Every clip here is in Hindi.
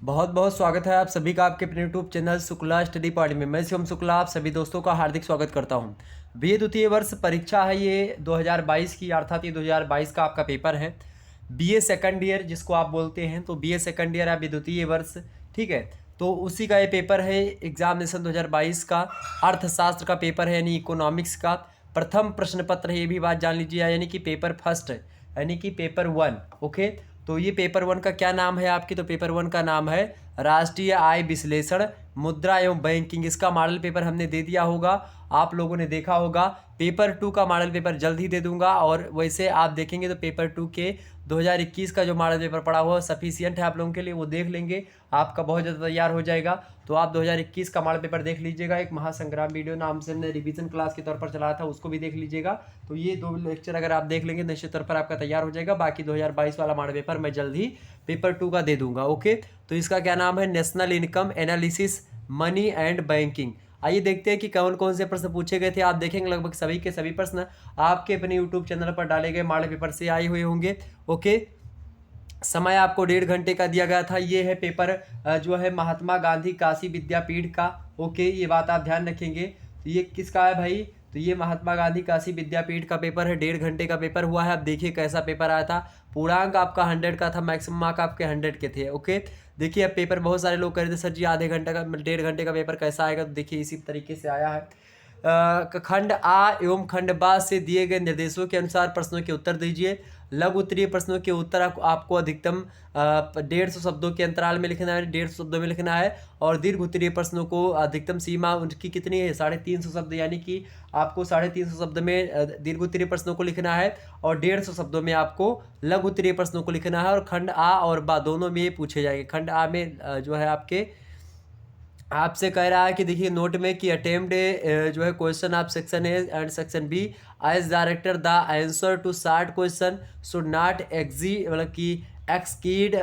बहुत बहुत स्वागत है आप सभी का आपके अपने YouTube channel Shukla study point में। मैं शिवम शुक्ला आप सभी दोस्तों का हार्दिक स्वागत करता हूं। बीए द्वितीय वर्ष परीक्षा है ये 2022 की, अर्थात ये 2022 का आपका पेपर है। बीए सेकंड ईयर जिसको आप बोलते हैं, तो बीए सेकंड ईयर अभी द्वितीय वर्ष, ठीक है। तो उसी का ये पेपर है एग्जामिनेशन 2022 का। अर्थशास्त्र का पेपर है, यानी इकोनॉमिक्स का प्रथम प्रश्न पत्र है। ये भी बात जान लीजिए, यानी कि पेपर फर्स्ट है, यानी कि पेपर वन। ओके, तो ये पेपर वन का क्या नाम है आपकी? तो पेपर वन का नाम है राष्ट्रीय आय विश्लेषण, मुद्रा एवं बैंकिंग। इसका मॉडल पेपर हमने दे दिया होगा, आप लोगों ने देखा होगा। पेपर टू का मॉडल पेपर जल्द ही दे दूंगा, और वैसे आप देखेंगे तो पेपर टू के 2021 का जो मॉडल पेपर पड़ा हुआ है सफिशियंट है आप लोगों के लिए, वो देख लेंगे, आपका बहुत ज़्यादा तैयार हो जाएगा। तो आप 2021 का मॉडल पेपर देख लीजिएगा। एक महासंग्राम वीडियो नाम से हमने रिवीजन क्लास के तौर पर चलाया था, उसको भी देख लीजिएगा। तो ये दो लेक्चर अगर आप देख लेंगे निश्चित तौर पर आपका तैयार हो जाएगा। बाकी 2022 वाला मॉडल पेपर मैं जल्द ही पेपर टू का दे दूंगा। ओके, तो इसका क्या नाम है? National income analysis, money and banking. आइए देखते हैं कि कौन कौन से प्रश्न पूछे गए थे। आप देखेंगे लगभग सभी के सभी प्रश्न आपके अपने यूट्यूब चैनल पर डाले गए मॉडल पेपर से आए हुए होंगे। ओके, समय आपको 1.5 घंटे का दिया गया था। ये है पेपर जो है महात्मा गांधी काशी विद्यापीठ का। ओके, ये बात आप ध्यान रखेंगे। तो ये किसका है भाई? तो ये महात्मा गांधी काशी विद्यापीठ का पेपर है। 1.5 घंटे का पेपर हुआ है। अब देखिए कैसा पेपर आया था। पूर्णांक आपका 100 का था, मैक्सिमम मार्क आपके 100 के थे। ओके, देखिए अब पेपर बहुत सारे लोग कह रहे थे सर जी आधे घंटे का 1.5 घंटे का पेपर कैसा आएगा, तो देखिए इसी तरीके से आया है। खंड आ एवं खंड बा से दिए गए निर्देशों के अनुसार प्रश्नों के उत्तर दीजिए। लघु उत्तरीय प्रश्नों के उत्तर आपको अधिकतम 150 शब्दों के अंतराल में लिखना है, 150 शब्दों में लिखना है। और दीर्घ उत्तरीय प्रश्नों को अधिकतम सीमा उनकी कितनी है? 350 शब्द, यानी कि आपको 350 शब्द में दीर्घ उत्तरीय प्रश्नों को लिखना है, और 150 शब्दों में आपको लघु उत्तरीय प्रश्नों को लिखना है। और खंड आ और बा दोनों में ये पूछे जाएंगे। खंड आ में जो है आपके आपसे कह रहा है कि देखिए नोट में कि अटेम्प्ट जो है question of section A and section B as directed the answer to short question should not मतलब कि exceed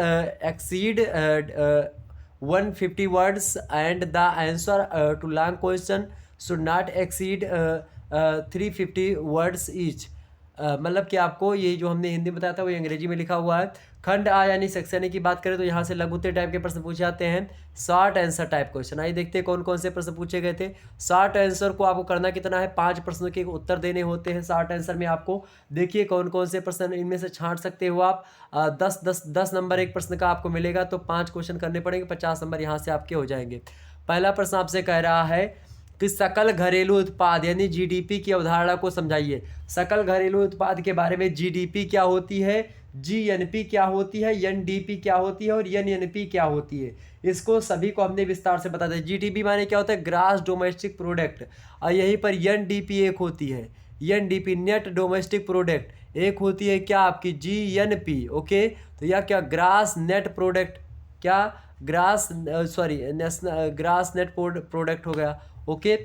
150 words and the answer to long question should not exceed 350 words each. मतलब कि आपको ये जो हमने हिंदी में बताया था वो अंग्रेजी में लिखा हुआ है। खंड आ यानी सेक्शन ए की बात करें तो यहाँ से लघु उत्तरीय टाइप के प्रश्न पूछे जाते हैं, शॉर्ट आंसर टाइप क्वेश्चन। आइए देखते हैं कौन कौन से प्रश्न पूछे गए थे। शॉर्ट आंसर को आपको करना कितना है? 5 प्रश्नों के उत्तर देने होते हैं शॉर्ट आंसर में आपको। देखिए कौन कौन से प्रश्न इनमें से छांट सकते हो आप। 10 नंबर एक प्रश्न का आपको मिलेगा, तो 5 क्वेश्चन करने पड़ेंगे, 50 नंबर यहाँ से आपके हो जाएंगे। पहला प्रश्न आपसे कह रहा है कि सकल घरेलू उत्पाद यानी जीडीपी की अवधारणा को समझाइए। सकल घरेलू उत्पाद के बारे में जीडीपी क्या होती है, जीएनपी क्या होती है, एनडीपी क्या होती है और एनएनपी क्या होती है, इसको सभी को हमने विस्तार से बता दिया। जीडीपी माने क्या होता है? Grass domestic product. और यहीं पर एनडीपी एक होती है, एनडीपी नेट डोमेस्टिक प्रोडक्ट। एक होती है क्या आपकी? जीएनपी। ओके, तो यह क्या? ग्रास नेट प्रोडक्ट, क्या grass national grass net product हो गया। ओके,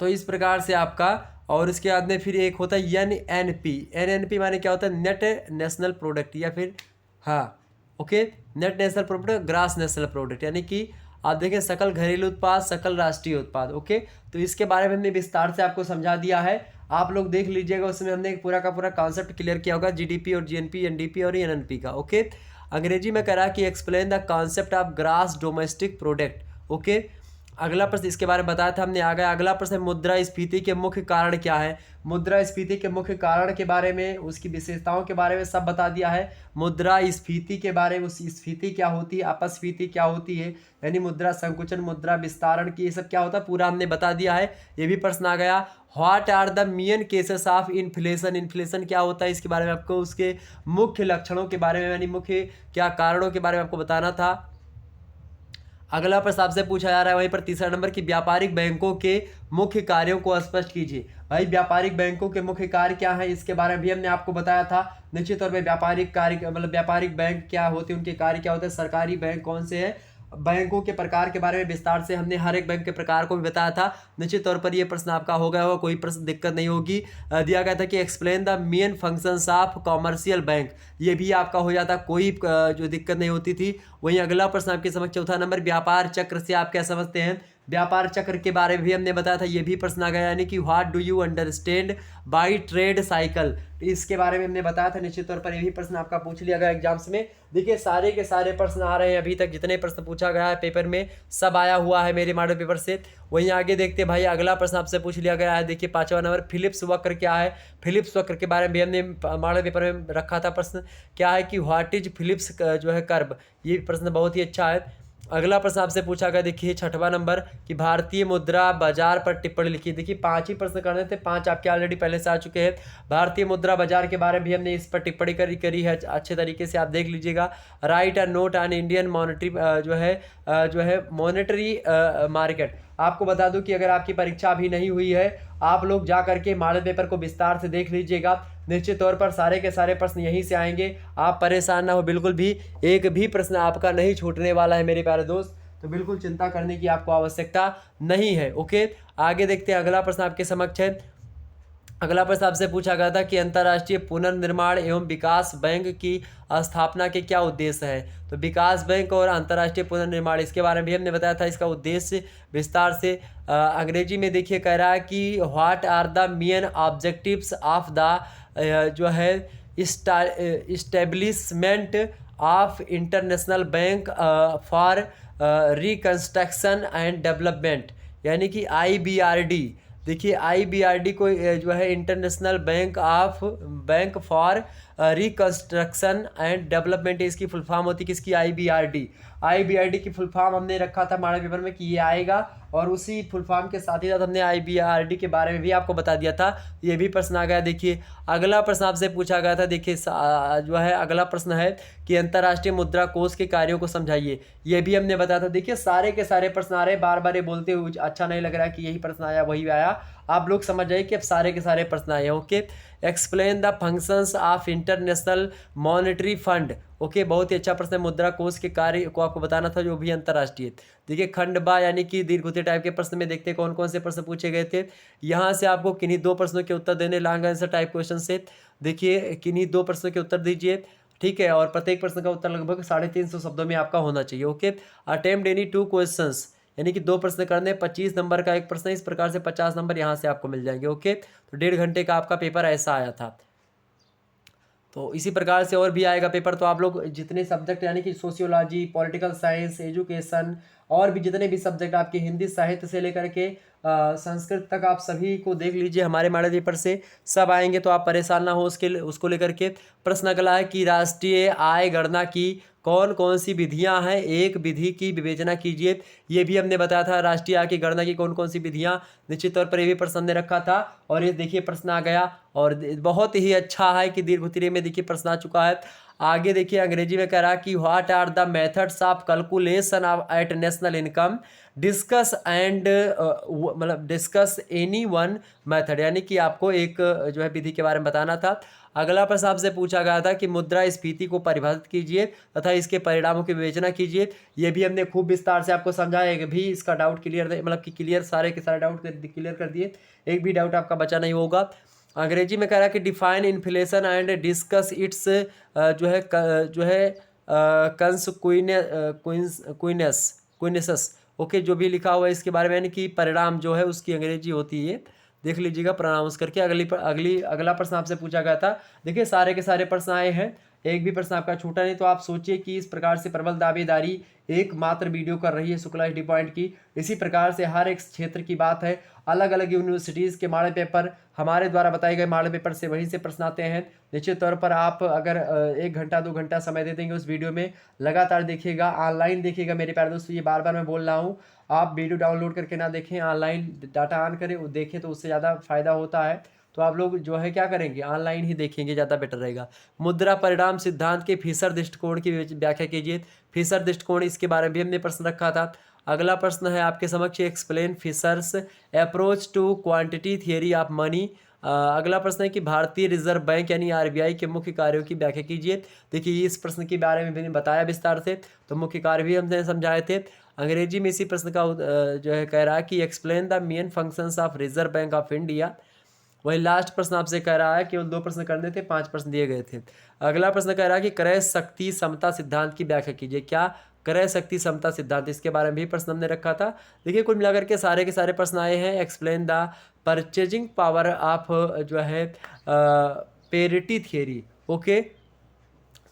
तो इस प्रकार से आपका, और इसके बाद में फिर एक होता है एनएनपी। एनएनपी माने क्या होता है? नेट नेशनल प्रोडक्ट, या फिर हाँ okay, net national product, grass national product, यानी कि आप देखें सकल घरेलू उत्पाद, सकल राष्ट्रीय उत्पाद। ओके, तो इसके बारे में हमने विस्तार से आपको समझा दिया है, आप लोग देख लीजिएगा। उसमें हमने पूरा का पूरा कॉन्सेप्ट क्लियर किया होगा, जीडीपी और जीएनपी, एनडीपी और एनएनपी का। ओके, अंग्रेजी में कह रहा कि explain the concept of grass domestic product. Okay, अगला प्रश्न इसके बारे में बताया था हमने। आ गया अगला प्रश्न, मुद्रास्फीति के मुख्य कारण क्या है। मुद्रास्फीति के मुख्य कारण के बारे में, उसकी विशेषताओं के बारे में सब बता दिया है। मुद्रास्फीति के बारे में, उसकी स्फीति क्या होती है, अपस्फीति क्या होती है, यानी मुद्रा संकुचन, मुद्रा विस्तारण की, ये सब क्या होता है पूरा हमने बता दिया है। ये भी प्रश्न आ गया। What are the main causes of inflation. Inflation क्या होता है, इसके बारे में आपको, उसके मुख्य लक्षणों के बारे में, यानी मुख्य क्या कारणों के बारे में आपको बताना था। अगला प्रश्न आपसे पूछा जा रहा है वहीं पर तीसरा नंबर की व्यापारिक बैंकों के मुख्य कार्यों को स्पष्ट कीजिए। भाई व्यापारिक बैंकों के मुख्य कार्य क्या है, इसके बारे में भी हमने आपको बताया था। निश्चित तौर पे व्यापारिक कार्य मतलब व्यापारिक बैंक क्या होते हैं, उनके कार्य क्या होते हैं, सरकारी बैंक कौन से हैं, बैंकों के प्रकार के बारे में विस्तार से हमने हर एक बैंक के प्रकार को भी बताया था। निश्चित तौर पर यह प्रश्न आपका हो गया होगा, कोई प्रश्न दिक्कत नहीं होगी। दिया गया था कि explain the main functions of commercial bank, ये भी आपका हो जाता, कोई जो दिक्कत नहीं होती थी। वहीं अगला प्रश्न आपके समझ चौथा नंबर, व्यापार चक्र से आप क्या समझते हैं। व्यापार चक्र के बारे में भी हमने बताया था, ये भी प्रश्न आ गया, यानी कि what do you understand by trade cycle, इसके बारे में हमने बताया था। निश्चित तौर पर ये भी प्रश्न आपका पूछ लिया गया एग्जाम्स में। देखिए सारे के सारे प्रश्न आ रहे हैं, अभी तक जितने प्रश्न पूछा गया है पेपर में सब आया हुआ है मेरे मॉडल पेपर से। वहीं आगे देखते हैं भाई, अगला प्रश्न आपसे पूछ लिया गया है। देखिए 5वां नंबर, फिलिप्स वक्र क्या है। फिलिप्स वक्र के बारे में भी हमने मॉडल पेपर में रखा था प्रश्न, क्या है कि व्हाट इज फिलिप्स जो है कर्व, ये प्रश्न बहुत ही अच्छा है। अगला प्रश्न आपसे पूछा गया, देखिए 6वां नंबर, कि भारतीय मुद्रा बाजार पर टिप्पणी लिखी। देखिए 5 ही प्रश्न करने थे, 5 आपके ऑलरेडी पहले से आ चुके हैं। भारतीय मुद्रा बाजार के बारे में भी हमने इस पर टिप्पणी करी है, अच्छे तरीके से आप देख लीजिएगा। Right a note on Indian monetary जो है मॉनेटरी मार्केट। आपको बता दूं कि अगर आपकी परीक्षा अभी नहीं हुई है, आप लोग जा करके मॉडल पेपर को विस्तार से देख लीजिएगा। निश्चित तौर पर सारे के सारे प्रश्न यहीं से आएंगे, आप परेशान ना हो बिल्कुल भी, एक भी प्रश्न आपका नहीं छूटने वाला है मेरे प्यारे दोस्त, तो बिल्कुल चिंता करने की आपको आवश्यकता नहीं है। ओके, आगे देखते हैं, अगला प्रश्न आपके समक्ष है। अगला प्रश्न आपसे पूछा गया था कि अंतर्राष्ट्रीय पुनर्निर्माण एवं विकास बैंक की स्थापना के क्या उद्देश्य है। तो विकास बैंक और अंतर्राष्ट्रीय पुनर्निर्माण, इसके बारे में भी हमने बताया था, इसका उद्देश्य विस्तार से अंग्रेजी में देखिए कह रहा है कि what are the main objectives of the जो है establishment of international bank for reconstruction and development, यानी कि IBRD। देखिए IBRD को जो है international bank for reconstruction and development, इसकी फुल फॉर्म होती है किसकी, IBRD की फुल फॉर्म हमने रखा था मॉडल पेपर में कि ये आएगा, और उसी फुल फॉर्म के साथ ही साथ हमने IBRD के बारे में भी आपको बता दिया था, ये भी प्रश्न आ गया। देखिए अगला प्रश्न आपसे पूछा गया था, देखिए जो है अगला प्रश्न है कि अंतर्राष्ट्रीय मुद्रा कोष के कार्यों को समझाइए, ये भी हमने बताया था। देखिए सारे के सारे प्रश्न आ रहे हैं, बार बार ये बोलते हुए अच्छा नहीं लग रहा है कि यही प्रश्न आया वही आया, आप लोग समझ जाइए कि अब सारे के सारे प्रश्न आए हैं। Okay, explain the functions of international monetary fund. Okay, बहुत ही अच्छा प्रश्न है, मुद्रा कोष के कार्य को आपको बताना था जो भी अंतर्राष्ट्रीय। देखिए खंड बा यानी कि दीर्घोत्तरीय टाइप के प्रश्न में देखते हैं कौन कौन से प्रश्न पूछे गए थे। यहाँ से आपको किन्हीं 2 प्रश्नों के उत्तर देने, लॉन्ग आंसर टाइप क्वेश्चन से। देखिए किन्हीं 2 प्रश्नों के उत्तर दीजिए, ठीक है, और प्रत्येक प्रश्न का उत्तर लगभग 350 शब्दों में आपका होना चाहिए। ओके, अटेम्प्ट एनी 2 क्वेश्चंस, यानी कि 2 प्रश्न करने, 25 नंबर का एक प्रश्न, इस प्रकार से 50 नंबर यहाँ से आपको मिल जाएंगे। ओके, तो 1.5 घंटे का आपका पेपर ऐसा आया था। तो इसी प्रकार से और भी आएगा पेपर, तो आप लोग जितने सब्जेक्ट यानी कि सोशियोलॉजी, पॉलिटिकल साइंस, एजुकेशन, और भी जितने भी सब्जेक्ट आपके हिंदी साहित्य से लेकर के संस्कृत तक, आप सभी को देख लीजिए हमारे मॉडल पेपर से सब आएंगे, तो आप परेशान ना हो उसको लेकर के। प्रश्न अगला है कि राष्ट्रीय आय गणना की कौन कौन सी विधियां हैं, एक विधि की विवेचना कीजिए। ये भी हमने बताया था, राष्ट्रीय आय की गणना की कौन कौन सी विधियां, निश्चित तौर पर ये भी प्रश्न हमने रखा था, और ये देखिए प्रश्न आ गया, और बहुत ही अच्छा है कि दीर्घोत्तरीय में देखिए प्रश्न आ चुका है। आगे देखिए अंग्रेजी में कह रहा है कि what are the methods of calculation of at national income, discuss and मतलब डिस्कस एनी वन मेथड, यानी कि आपको एक जो है विधि के बारे में बताना था। अगला प्रश्न आपसे पूछा गया था कि मुद्रास्फीति को परिभाषित कीजिए तथा इसके परिणामों की विवेचना कीजिए। ये भी हमने खूब विस्तार से आपको समझाया, एक भी इसका डाउट क्लियर, मतलब कि क्लियर, सारे के सारे डाउट क्लियर कर दिए, एक भी डाउट आपका बचा नहीं होगा। अंग्रेजी में कह रहा है कि define inflation and discuss it's जो है क्विनेसस। ओके, जो भी लिखा हुआ है इसके बारे में, यानी कि परिणाम जो है उसकी अंग्रेजी होती है, देख लीजिएगा प्रोनाउंस करके। अगला प्रश्न आपसे पूछा गया था। देखिए सारे के सारे प्रश्न आए हैं, एक भी प्रश्न आपका छूटा नहीं। तो आप सोचिए कि इस प्रकार से प्रबल दावेदारी एकमात्र वीडियो कर रही है शुक्ला स्टडी पॉइंट की। इसी प्रकार से हर एक क्षेत्र की बात है, अलग अलग यूनिवर्सिटीज़ के मॉडल पेपर, हमारे द्वारा बताए गए मॉडल पेपर से वहीं से प्रश्न आते हैं। निश्चित तौर पर आप अगर 1 घंटा 2 घंटा समय दे देंगे उस वीडियो में, लगातार देखिएगा, ऑनलाइन देखिएगा मेरे प्यारे दोस्तों, ये बार बार मैं बोल रहा हूँ, आप वीडियो डाउनलोड करके ना देखें, ऑनलाइन डाटा ऑन करें, वो देखें तो उससे ज़्यादा फायदा होता है। तो आप लोग जो है क्या करेंगे, ऑनलाइन ही देखेंगे, ज़्यादा बेटर रहेगा। मुद्रा परिणाम सिद्धांत के फिशर दृष्टिकोण की व्याख्या कीजिए। फिशर दृष्टिकोण, इसके बारे में भी हमने प्रश्न रखा था। अगला प्रश्न है आपके समक्ष, explain Fisher's approach to quantity theory of money. अगला प्रश्न है कि भारतीय रिजर्व बैंक यानी RBI के मुख्य कार्यों की व्याख्या कीजिए। देखिए इस प्रश्न के बारे में भी बताया विस्तार से, तो मुख्य कार्य भी हमने समझाए थे। अंग्रेजी में इसी प्रश्न का जो है कह रहा है कि explain the main functions of reserve bank of India. वही लास्ट प्रश्न आपसे कह रहा है, केवल 2 प्रश्न करने थे, 5 प्रश्न दिए गए थे। अगला प्रश्न कह रहा है कि क्रय शक्ति समता सिद्धांत की व्याख्या कीजिए। क्या क्रय शक्ति समता सिद्धांत, इसके बारे में भी प्रश्न हमने रखा था। देखिए कुल मिलाकर के सारे प्रश्न आए हैं। Explain the purchasing power of जो है पेरिटी थियरी। ओके,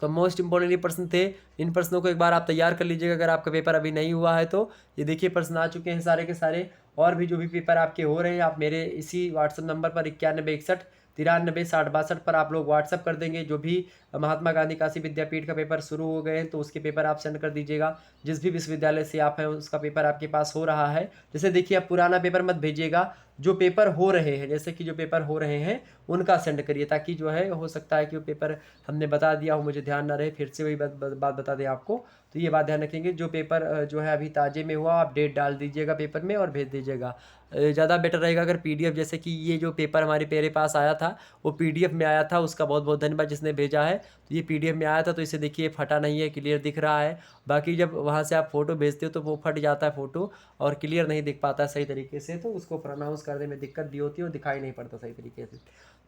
तो मोस्ट इंपॉर्टेंट ये प्रश्न थे। इन प्रश्नों को एक बार आप तैयार कर लीजिएगा अगर आपका पेपर अभी नहीं हुआ है तो। ये देखिए प्रश्न आ चुके हैं सारे के सारे। और भी जो भी पेपर आपके हो रहे हैं आप मेरे इसी व्हाट्सएप नंबर पर 9161 93 60 62 पर आप लोग व्हाट्सअप कर देंगे। जो भी महात्मा गांधी काशी विद्यापीठ का पेपर शुरू हो गए हैं तो उसके पेपर आप सेंड कर दीजिएगा। जिस भी विश्वविद्यालय से आप हैं उसका पेपर आपके पास हो रहा है। जैसे देखिए आप पुराना पेपर मत भेजिएगा, जो पेपर हो रहे हैं, जैसे कि जो पेपर हो रहे हैं उनका सेंड करिए, ताकि जो है हो सकता है कि वो पेपर हमने बता दिया हो, मुझे ध्यान ना रहे, फिर से वही बात बता दें आपको। तो ये बात ध्यान रखेंगे। जो पेपर जो है अभी ताजे में हुआ आप डेट डाल दीजिएगा पेपर में और भेज दीजिएगा। ज़्यादा बेटर रहेगा अगर पीडीएफ, जैसे कि ये जो पेपर हमारे मेरे पास आया था वो पीडीएफ में आया था, उसका बहुत बहुत धन्यवाद जिसने भेजा है। तो ये पीडीएफ में आया था तो इसे देखिए फटा नहीं है, क्लियर दिख रहा है। बाकी जब वहाँ से आप फ़ोटो भेजते हो तो वो फट जाता है फ़ोटो और क्लियर नहीं दिख पाता सही तरीके से, तो उसको प्रोनाउंस करने में दिक्कत भी होती है और दिखाई नहीं पड़ता सही तरीके से।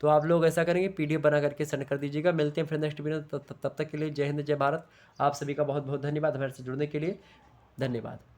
तो आप लोग ऐसा करेंगे पीडीएफ बना करके सेंड कर दीजिएगा। मिलते हैं फिर नेक्स्ट वीडियो, तब तक के लिए जय हिंद जय भारत। आप सभी का बहुत बहुत धन्यवाद हमारे से जुड़ने के लिए। धन्यवाद।